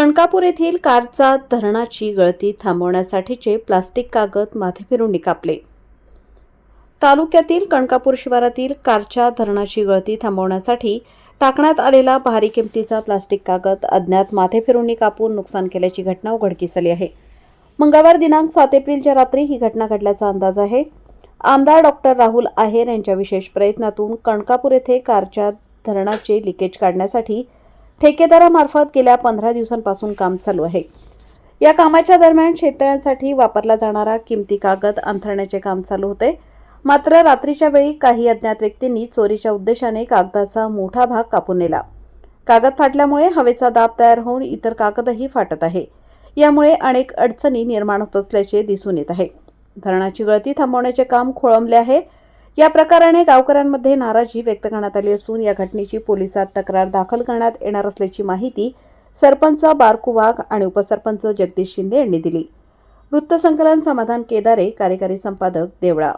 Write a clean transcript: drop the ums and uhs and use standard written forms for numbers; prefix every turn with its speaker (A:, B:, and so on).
A: कणकापूर येथील कारचा धरणाची गळती थांबवण्यासाठीचे प्लास्टिक कागद माथे फिरून कापले. तालुक्यातील कणकापूर शिवारातील कारच्या धरणाची गळती थांबवण्यासाठी टाकण्यात आलेला भारी किमतीचा प्लास्टिक कागद अज्ञात माथे फिरून कापून नुकसान केल्याची घटना उघडकीस आली आहे. मंगळवार दिनांक 7 एप्रिलच्या रात्री ही घटना घडल्याचा अंदाज आहे. आमदार डॉक्टर राहुल आहेर यांच्या विशेष प्रयत्नातून कणकापूर येथे कारच्या धरणाचे लिकेज काढण्यासाठी ठेकेदारामार्फत गेल्या 15 दिवसांपासून काम चालू आहे. या कामाच्या दरम्यान शेतकऱ्यांसाठी वापरला जाणारा किमती कागद अंथरण्याचे काम चालू होते. मात्र रात्रीच्या वेळी काही अज्ञात व्यक्तींनी चोरीच्या उद्देशाने कागदाचा मोठा भाग कापून नेला. कागद फाटल्यामुळे हवेचा दाब तयार होऊन इतर कागदही फाटत आहे. यामुळे अनेक अडचणी निर्माण होत असल्याचे दिसून येत आहे. धरणाची गळती थांबवण्याचे काम खोळंबले आहे. या प्रकाराने गावकऱ्यांमध्ये नाराजी व्यक्त करण्यात आली असून या घटनेची पोलिसात तक्रार दाखल करण्यात येणार असल्याची माहिती सरपंच बारकू वाघ आणि उपसरपंच जगदीश शिंदे यांनी दिली. वृत्तसंकलन समाधान केदारे, कार्यकारी संपादक देवळा.